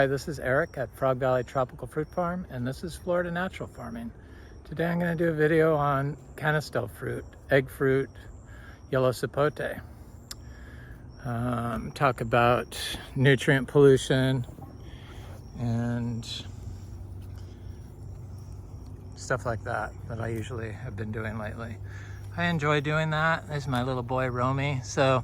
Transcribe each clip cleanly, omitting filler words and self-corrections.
Hi, this is Eric at Frog Valley Tropical Fruit Farm, and this is Florida Natural Farming. Today I'm going to do a video on Canistel fruit, egg fruit, yellow sapote. Talk about nutrient pollution and stuff like that I usually have been doing lately. I enjoy doing that. There's my little boy Roamy. So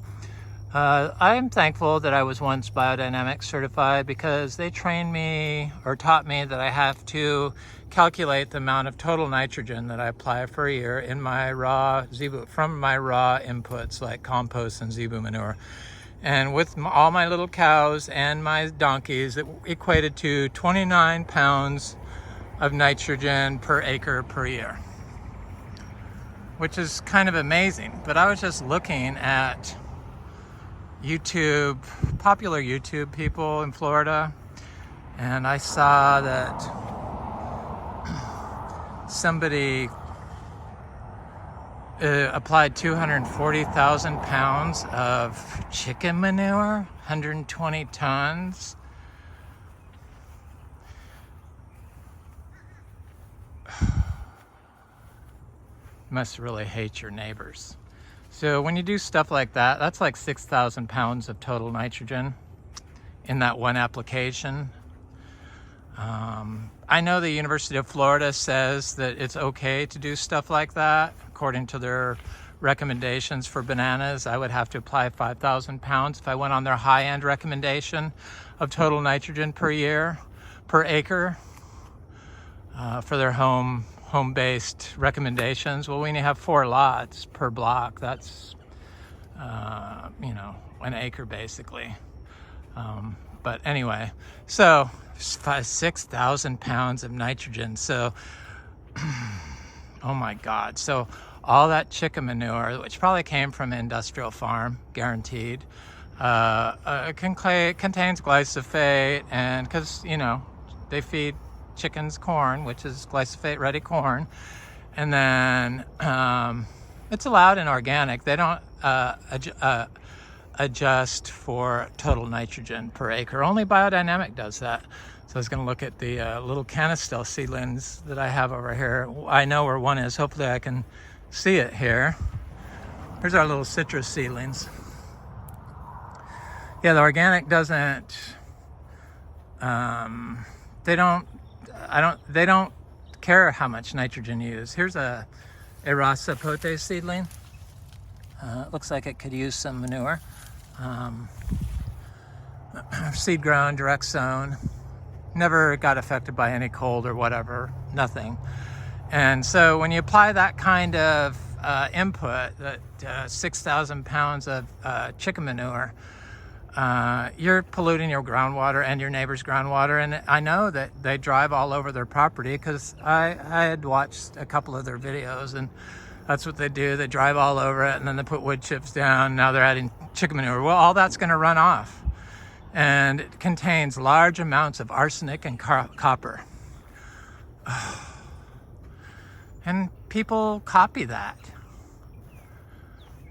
I'm thankful that I was once biodynamics certified, because they trained me or taught me that I have to calculate the amount of total nitrogen that I apply for a year in my raw zebu, from my raw inputs like compost and zebu manure. And with all my little cows and my donkeys, it equated to 29 pounds of nitrogen per acre per year, which is kind of amazing. But I was just looking at YouTube, popular YouTube people in Florida, and I saw that somebody applied 240,000 pounds of chicken manure, 120 tons. Must really hate your neighbors. So when you do stuff like that, that's like 6,000 pounds of total nitrogen in that one application. I know the University of Florida says that it's okay to do stuff like that. According to their recommendations for bananas, I would have to apply 5,000 pounds if I went on their high-end recommendation of total nitrogen per year, per acre, for their home-based recommendations. Well, when you have 4 lots per block, that's an acre basically. But anyway, so 6,000 pounds of nitrogen. So oh my God. So all that chicken manure, which probably came from an industrial farm, guaranteed, contains glysophate, and because they feed chickens corn, which is glysophate ready corn, and then it's allowed in organic. They don't adjust for total nitrogen per acre. Only biodynamic does that. So I was going to look at the little Canistel seedlings that I have over here. I know where one is. Hopefully I can see it here. Here's our little citrus seedlings. Yeah, the organic doesn't. They don't care how much nitrogen you use. Here's a Ross Sapote seedling. It looks like it could use some manure. Seed grown, direct sown. Never got affected by any cold or whatever, nothing. And so when you apply that kind of input, that 6,000 pounds of chicken manure, you're polluting your groundwater and your neighbor's groundwater. And I know that they drive all over their property, because I had watched a couple of their videos, and that's what they do. They drive all over it, and then they put wood chips down. Now they're adding chicken manure. Well, all that's going to run off. And it contains large amounts of arsenic and copper. And people copy that.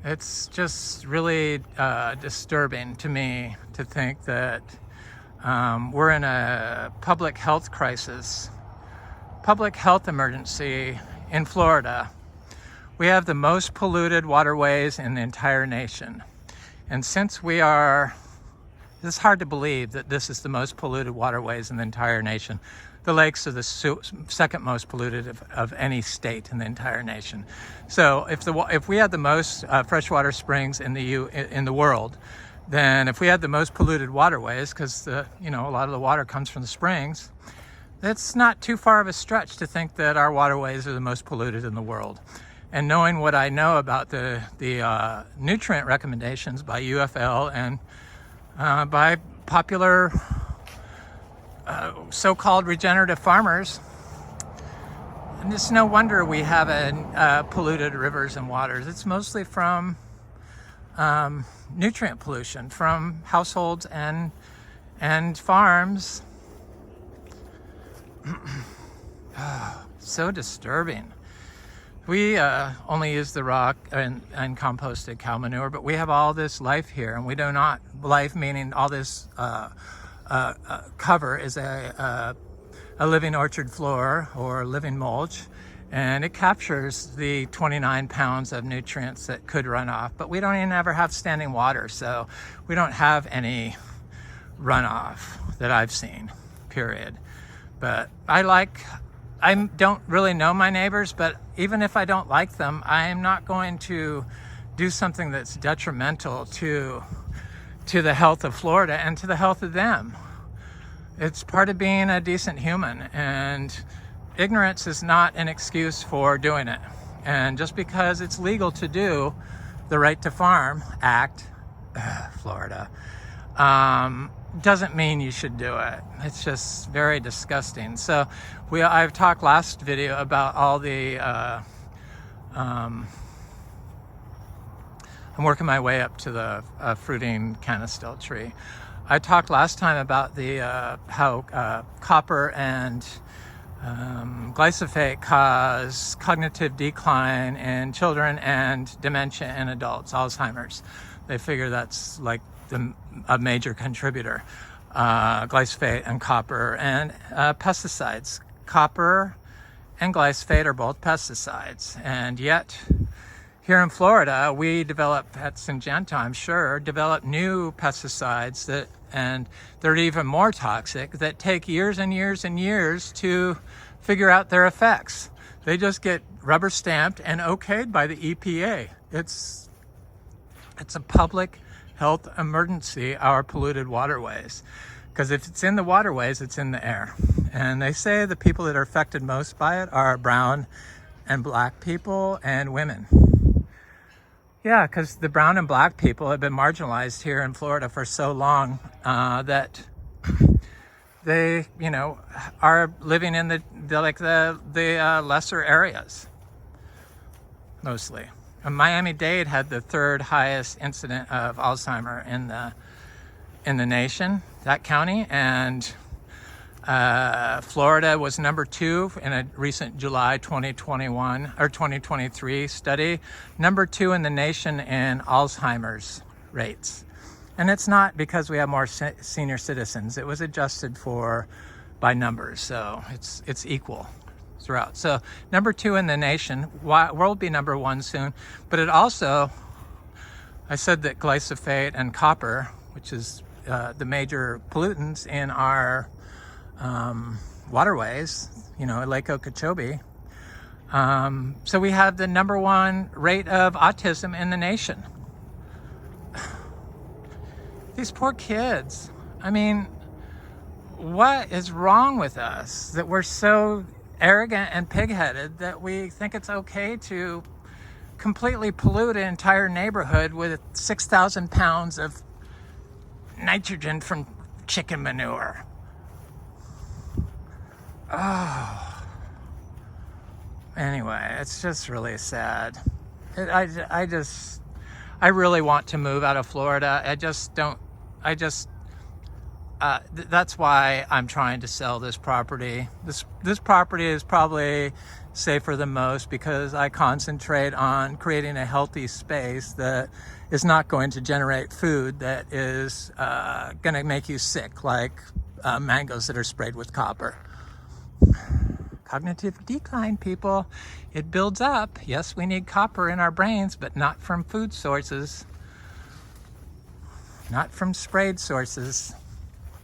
It's just really disturbing to me to think that we're in a public health crisis, public health emergency in Florida. We have the most polluted waterways in the entire nation. And since we are, it's hard to believe that this is the most polluted waterways in the entire nation. The lakes are the second most polluted of any state in the entire nation. So if we had the most freshwater springs in the world, then if we had the most polluted waterways, because a lot of the water comes from the springs, it's not too far of a stretch to think that our waterways are the most polluted in the world. And knowing what I know about the nutrient recommendations by UFL and by popular so-called regenerative farmers, and it's no wonder we have polluted rivers and waters. It's mostly from nutrient pollution from households and farms. So disturbing. We only use the raw and composted cow manure, but we have all this life here, and we do not, life meaning all this cover is a living orchard floor or living mulch, and it captures the 29 pounds of nutrients that could run off. But we don't even ever have standing water, so we don't have any runoff that I've seen, period. But I don't really know my neighbors, but even if I don't like them, I am not going to do something that's detrimental to the health of Florida and to the health of them. It's part of being a decent human, and ignorance is not an excuse for doing it. And just because it's legal to do the Right to Farm Act, Florida, doesn't mean you should do it. It's just very disgusting. So I've talked last video about all the I'm working my way up to the fruiting Canistel tree. I talked last time about the how copper and Glysophate cause cognitive decline in children and dementia in adults, Alzheimer's. They figure that's like a major contributor. Glysophate and copper and pesticides. Copper and glyphosate are both pesticides, and yet here in Florida we develop, at Syngenta I'm sure, develop new pesticides and they're even more toxic, that take years and years and years to figure out their effects. They just get rubber stamped and okayed by the EPA. It's a public health emergency, our polluted waterways. Because if it's in the waterways, it's in the air. And they say the people that are affected most by it are brown and black people and women. Yeah, because the brown and black people have been marginalized here in Florida for so long that they, are living in the lesser areas, mostly. And Miami-Dade had the third highest incident of Alzheimer in the nation, that county, and Florida was number 2 in a recent July 2021 or 2023 study, number 2 in the nation in Alzheimer's rates. And it's not because we have more senior citizens. It was adjusted for by numbers, so it's equal throughout. So number 2 in the nation. We'll be number 1 soon. But it also, I said that glyphosate and copper, which is the major pollutants in our waterways, Lake Okeechobee. So we have the number 1 rate of autism in the nation. These poor kids. I mean, what is wrong with us that we're so arrogant and pig-headed that we think it's okay to completely pollute an entire neighborhood with 6,000 pounds of nitrogen from chicken manure? Oh. Anyway, it's just really sad. I really want to move out of Florida. That's why I'm trying to sell this property. This property is probably safer than most because I concentrate on creating a healthy space that is not going to generate food that is going to make you sick, like mangoes that are sprayed with copper. Cognitive decline, people. It builds up. Yes, we need copper in our brains, but not from food sources. Not from sprayed sources.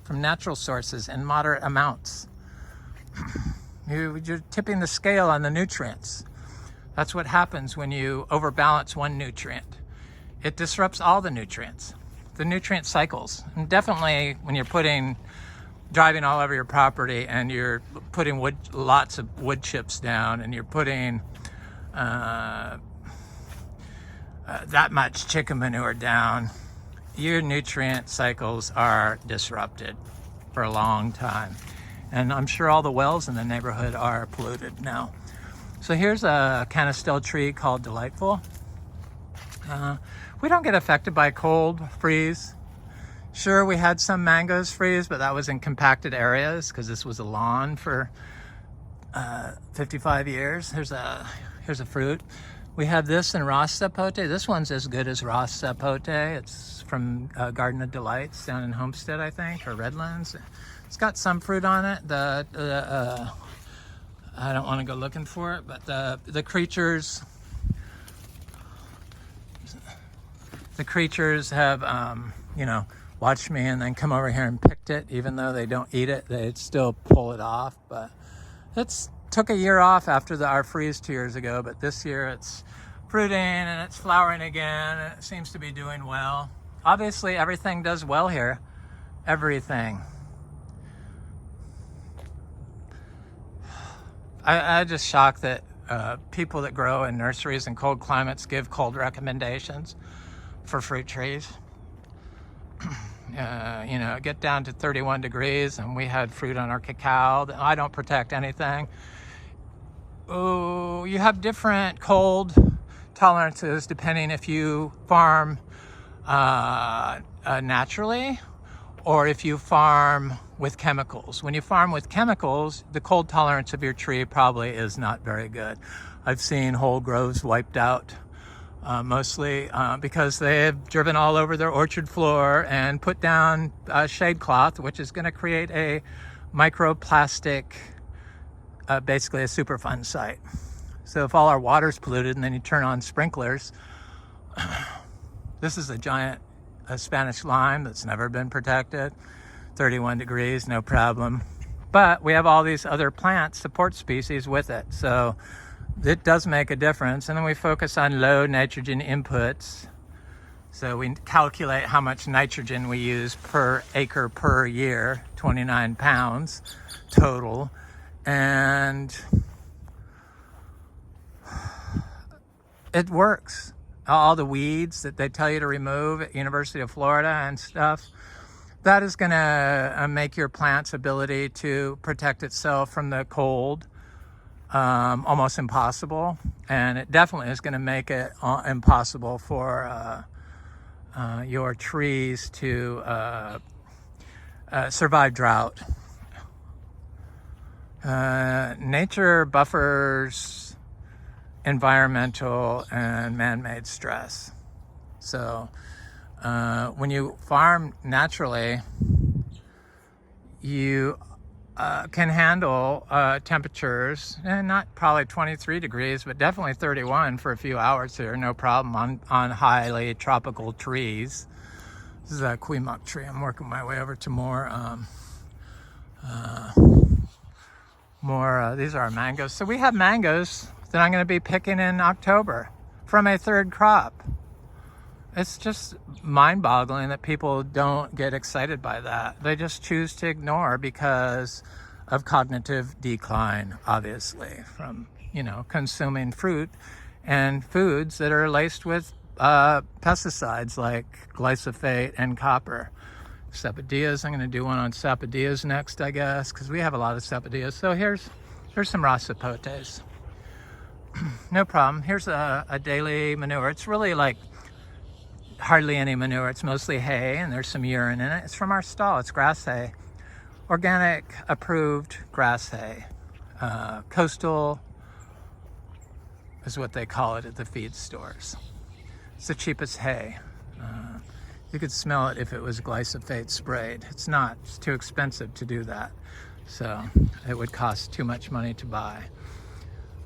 From natural sources in moderate amounts. You're tipping the scale on the nutrients. That's what happens when you overbalance one nutrient. It disrupts all the nutrients, the nutrient cycles. And definitely when you're driving all over your property and you're putting lots of wood chips down and you're putting that much chicken manure down, your nutrient cycles are disrupted for a long time. And I'm sure all the wells in the neighborhood are polluted now. So here's a Canistel tree called Delightful. We don't get affected by cold freeze. Sure, we had some mangoes freeze, but that was in compacted areas because this was a lawn for 55 years. Here's a fruit. We have this in Ross Sapote. This one's as good as Ross Sapote. It's from Garden of Delights down in Homestead, I think, or Redlands. It's got some fruit on it. I don't want to go looking for it, but the creatures have, you know, watched me and then come over here and picked it. Even though they don't eat it, they'd still pull it off. But it's took a year off after our freeze 2 years ago, but this year it's fruiting and it's flowering again, and it seems to be doing well. Obviously, everything does well here. Everything. I'm just shocked that people that grow in nurseries in cold climates give cold recommendations for fruit trees. You know, get down to 31 degrees and we had fruit on our cacao. I don't protect anything. Oh, you have different cold tolerances depending if you farm naturally or if you farm with chemicals. When you farm with chemicals, the cold tolerance of your tree probably is not very good. I've seen whole groves wiped out, mostly because they have driven all over their orchard floor and put down shade cloth, which is going to create a microplastic, basically a Superfund site. So if all our water's polluted and then you turn on sprinklers, this is a giant Spanish lime that's never been protected. 31 degrees, no problem. But we have all these other plant support species with it. So it does make a difference. And then we focus on low nitrogen inputs. So we calculate how much nitrogen we use per acre per year, 29 pounds total. And it works. All the weeds that they tell you to remove at University of Florida and stuff, that is going to make your plant's ability to protect itself from the cold almost impossible. And it definitely is going to make it impossible for your trees to survive drought. Nature buffers environmental and man-made stress. So when you farm naturally, you can handle temperatures, and not probably 23 degrees, but definitely 31 for a few hours here, no problem on highly tropical trees. This is a Quemock tree. I'm working my way over to more, these are our mangoes. So we have mangoes that I'm going to be picking in October from a third crop. It's just mind-boggling that people don't get excited by that. They just choose to ignore because of cognitive decline, obviously, from, you know, consuming fruit and foods that are laced with pesticides like glysophate and copper. Sapodillas, I'm going to do one on sapodillas next, I guess, because we have a lot of sapodillas. So here's some Ross Sapotes. No problem. Here's a daily manure. It's really like hardly any manure. It's mostly hay, and there's some urine in it. It's from our stall. It's grass hay. Organic approved grass hay. Coastal is what they call it at the feed stores. It's the cheapest hay. You could smell it if it was glysophate sprayed. It's not. It's too expensive to do that. So it would cost too much money to buy.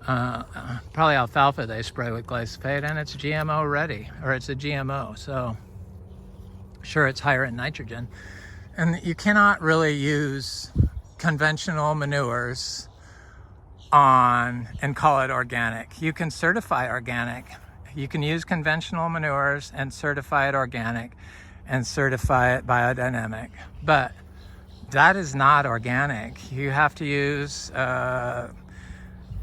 Probably alfalfa they spray with glysophate, and it's GMO ready, or it's a GMO, so sure, it's higher in nitrogen. And you cannot really use conventional manures and call it organic. You can certify organic. You can use conventional manures and certify it organic and certify it biodynamic, but that is not organic. You have to use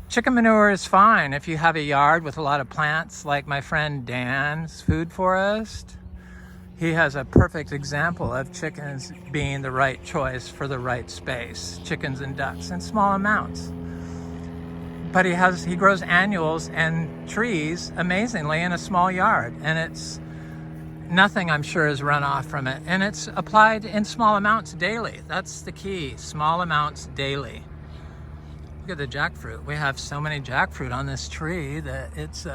chicken manure is fine if you have a yard with a lot of plants, like my friend Dan's Food Forest. He has a perfect example of chickens being the right choice for the right space. Chickens and ducks in small amounts. But he grows annuals and trees amazingly in a small yard, and it's nothing, I'm sure, is run off from it. And it's applied in small amounts daily. That's the key, small amounts daily. Look at the jackfruit. We have so many jackfruit on this tree that it's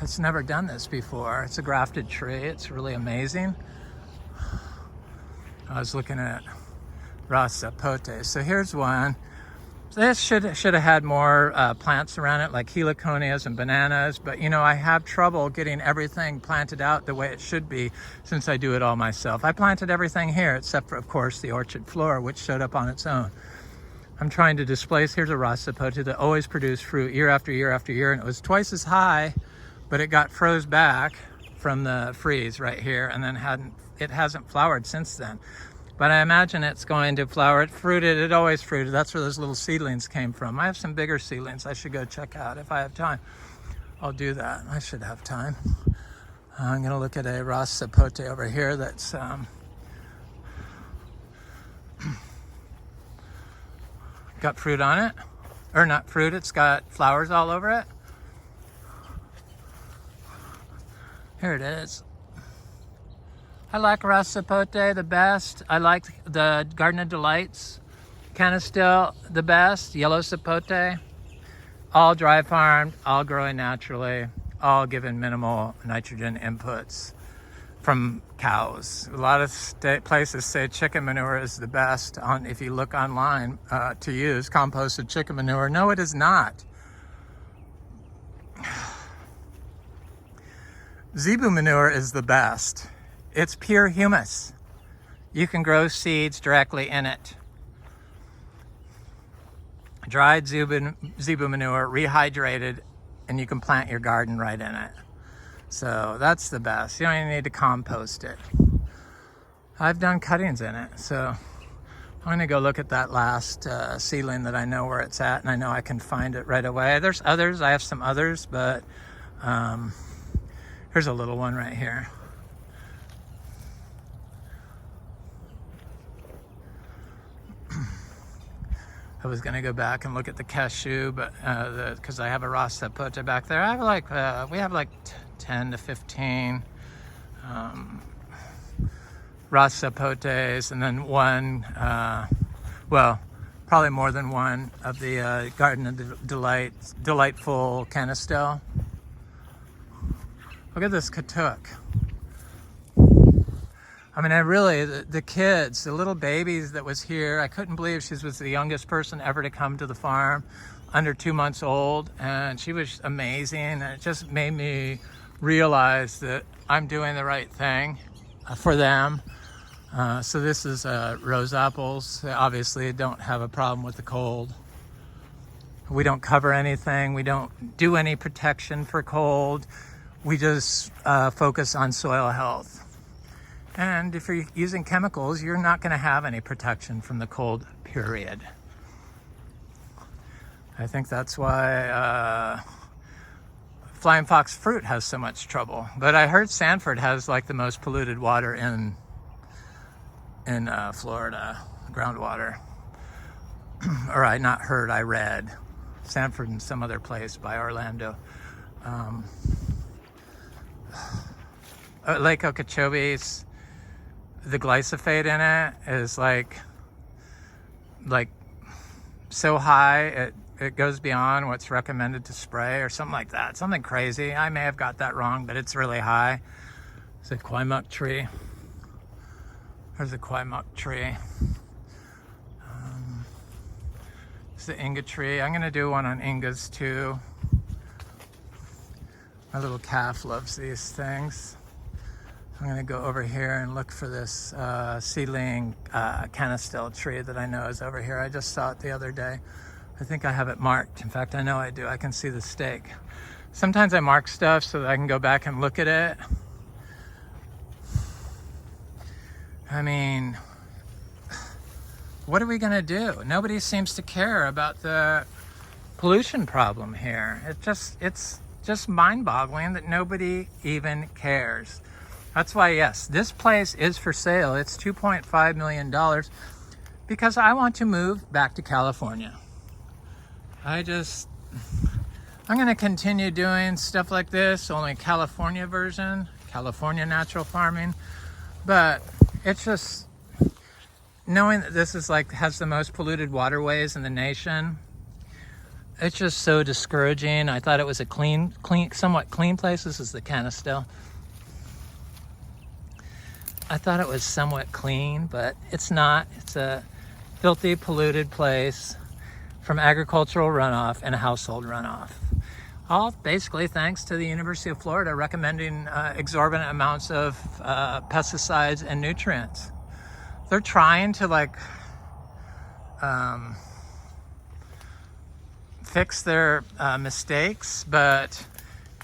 It's never done this before. It's a grafted tree. It's really amazing. I was looking at Ross Sapote. So here's one. This should have had more plants around it, like heliconias and bananas, but you know, I have trouble getting everything planted out the way it should be since I do it all myself. I planted everything here except for, of course, the orchard floor, which showed up on its own. I'm trying to displace, here's a Ross Sapote that always produced fruit year after year after year, and it was twice as high, but it got froze back from the freeze right here, and then it hasn't flowered since then. But I imagine it's going to flower. It fruited, it always fruited. That's where those little seedlings came from. I have some bigger seedlings I should go check out if I have time. I'll do that. I should have time. I'm gonna look at a Ross Sapote over here that's got fruit on it. Or not fruit, it's got flowers all over it. Here it is. I like Ross Sapote the best. I like the Garden of Delights. Canistel the best. Yellow Sapote. All dry farmed, all growing naturally, all given minimal nitrogen inputs from cows. A lot of places say chicken manure is the best if you look online to use composted chicken manure. No, it is not. Zebu manure is the best. It's pure humus. You can grow seeds directly in it. Dried zebu manure, rehydrated, and you can plant your garden right in it. So that's the best. You don't even need to compost it. I've done cuttings in it, so I'm gonna go look at that last seedling that I know where it's at, and I know I can find it right away. There's others, I have some others, but here's a little one right here. I was gonna go back and look at the cashew, but because I have a Ross Sapote back there. I have like we have like 10 to 15 Ross Sapotes, and then one, well, probably more than one of the Garden of Delightful Canistel. Look at this katuk. I mean, the kids, the little babies that was here, I couldn't believe she was the youngest person ever to come to the farm, under 2 months old, and she was amazing, and it just made me realize that I'm doing the right thing for them. So this is rose apples. They obviously don't have a problem with the cold. We don't cover anything. We don't do any protection for cold. We just focus on soil health. And if you're using chemicals, you're not going to have any protection from the cold, period. I think that's why flying fox fruit has so much trouble. But I heard Sanford has like the most polluted water in Florida, groundwater. Or I not heard, I read. Sanford and some other place by Orlando. Lake Okeechobee's, the glysophate in it is like so high it goes beyond what's recommended to spray or something like that. Something crazy. I may have got that wrong, but it's really high. It's a Quaimuck tree. There's a Quaimuck tree. It's the Inga tree. I'm gonna do one on Ingas too. My little calf loves these things. I'm gonna go over here and look for this seedling Canistel tree that I know is over here. I just saw it the other day. I think I have it marked. In fact, I know I do. I can see the stake. Sometimes I mark stuff so that I can go back and look at it. I mean, what are we gonna do? Nobody seems to care about the pollution problem here. It's just mind-boggling that nobody even cares. That's why, yes, this place is for sale. It's $2.5 million because I want to move back to California. I'm going to continue doing stuff like this, only California version, California natural farming. But it's just knowing that this is has the most polluted waterways in the nation. It's just so discouraging. I thought it was a somewhat clean place. This is the Canistel. I thought it was somewhat clean, but it's not. It's a filthy, polluted place from agricultural runoff and household runoff. All basically thanks to the University of Florida recommending exorbitant amounts of pesticides and nutrients. They're trying to fix their mistakes, but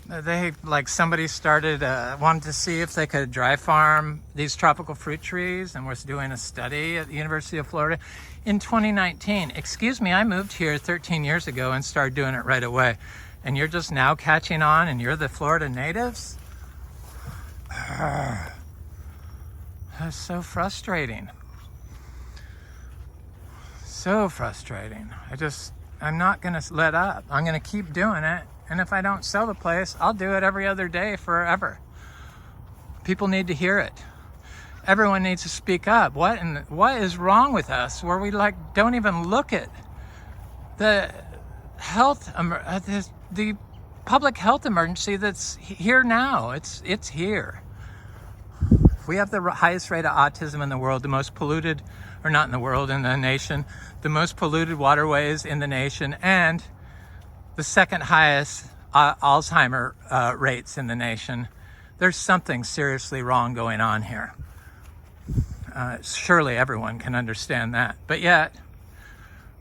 they somebody started wanted to see if they could dry farm these tropical fruit trees, and was doing a study at the University of Florida in 2019. Excuse me, I moved here 13 years ago and started doing it right away, and you're just now catching on, and you're the Florida natives? That's so frustrating. So frustrating. I'm not going to let up. I'm going to keep doing it. And if I don't sell the place, I'll do it every other day forever. People need to hear it. Everyone needs to speak up. What is wrong with us where we don't even look at the the public health emergency that's here now? It's here. We have the highest rate of autism in the world, the most polluted, or not in the world, in the nation, the most polluted waterways in the nation, and the second highest Alzheimer rates in the nation. There's something seriously wrong going on here. Surely everyone can understand that. But yet,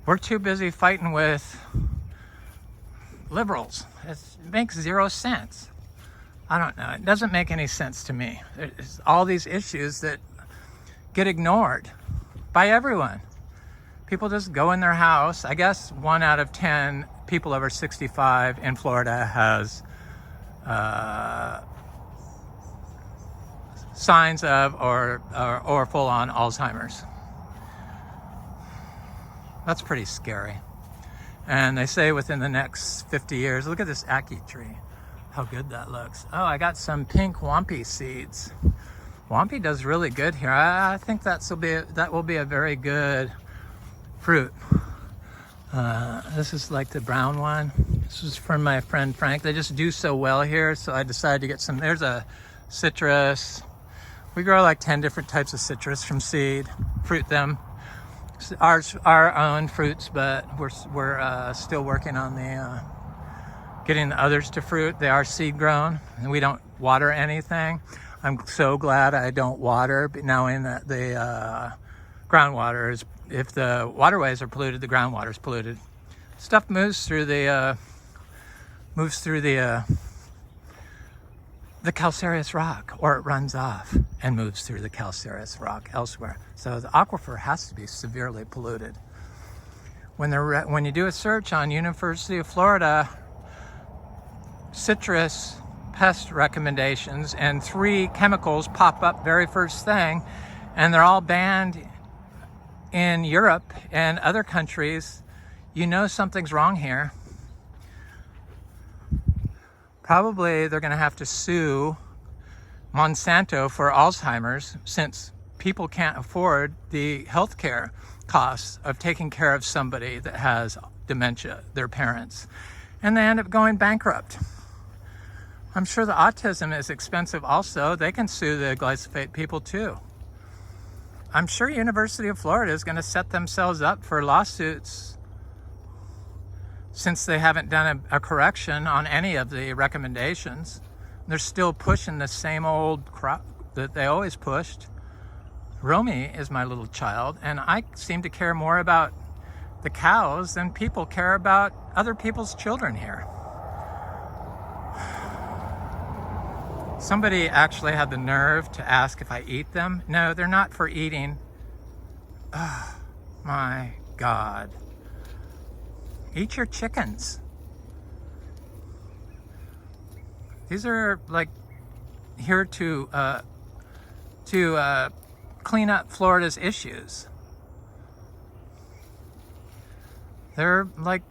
we're too busy fighting with liberals. It makes zero sense. I don't know. It doesn't make any sense to me. There's all these issues that get ignored by everyone. People just go in their house. I guess 1 out of 10 people over 65 in Florida has signs of or full-on Alzheimer's. That's pretty scary. And they say within the next 50 years, look at this acre tree. How good that looks. Oh, I got some pink wampy seeds. Wampy does really good here. I think that will be a very good fruit. This is like the brown one. This is from my friend Frank. They just do so well here, so I decided to get some. There's a citrus. We grow like 10 different types of citrus from seed, fruit them. Our own fruits, but we're still working on the getting the others to fruit. They are seed grown, and we don't water anything. I'm so glad I don't water, but knowing that the groundwater is, if the waterways are polluted, the groundwater is polluted. Stuff moves through the calcareous rock, or it runs off and moves through the calcareous rock elsewhere. So the aquifer has to be severely polluted. When you do a search on University of Florida citrus pest recommendations, and 3 chemicals pop up very first thing, and they're all banned in Europe and other countries, you know something's wrong here. Probably they're going to have to sue Monsanto for Alzheimer's, since people can't afford the healthcare costs of taking care of somebody that has dementia, their parents, and they end up going bankrupt. I'm sure the autism is expensive also. They can sue the Glysophate people too. I'm sure University of Florida is going to set themselves up for lawsuits, since they haven't done a correction on any of the recommendations. They're still pushing the same old crap that they always pushed. Roamy is my little child, and I seem to care more about the cows than people care about other people's children here. Somebody actually had the nerve to ask if I eat them. No, they're not for eating. Oh, my God. Eat your chickens. These are here to clean up Florida's issues. They're like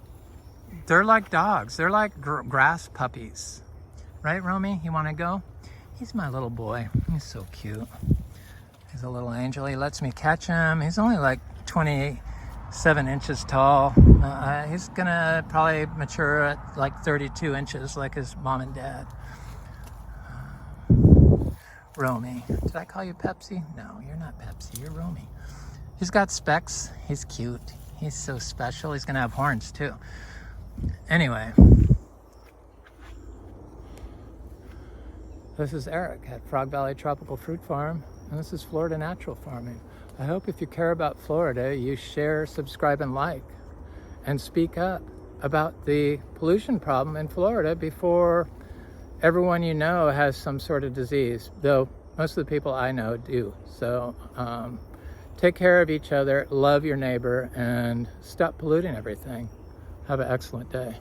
dogs. They're like grass puppies. Right, Roamy? You want to go? He's my little boy. He's so cute. He's a little angel. He lets me catch him. He's only like 20 7 inches tall. He's gonna probably mature at like 32 inches like his mom and dad. Roamy. Did I call you Pepsi? No, you're not Pepsi, you're Roamy. He's got specs, he's cute, he's so special. He's gonna have horns too. Anyway, this is Eric at Frog Valley Tropical Fruit Farm, and this is Florida Natural Farming. I hope if you care about Florida, you share, subscribe, and like, and speak up about the pollution problem in Florida before everyone you know has some sort of disease, though most of the people I know do. So take care of each other, love your neighbor, and stop polluting everything. Have an excellent day.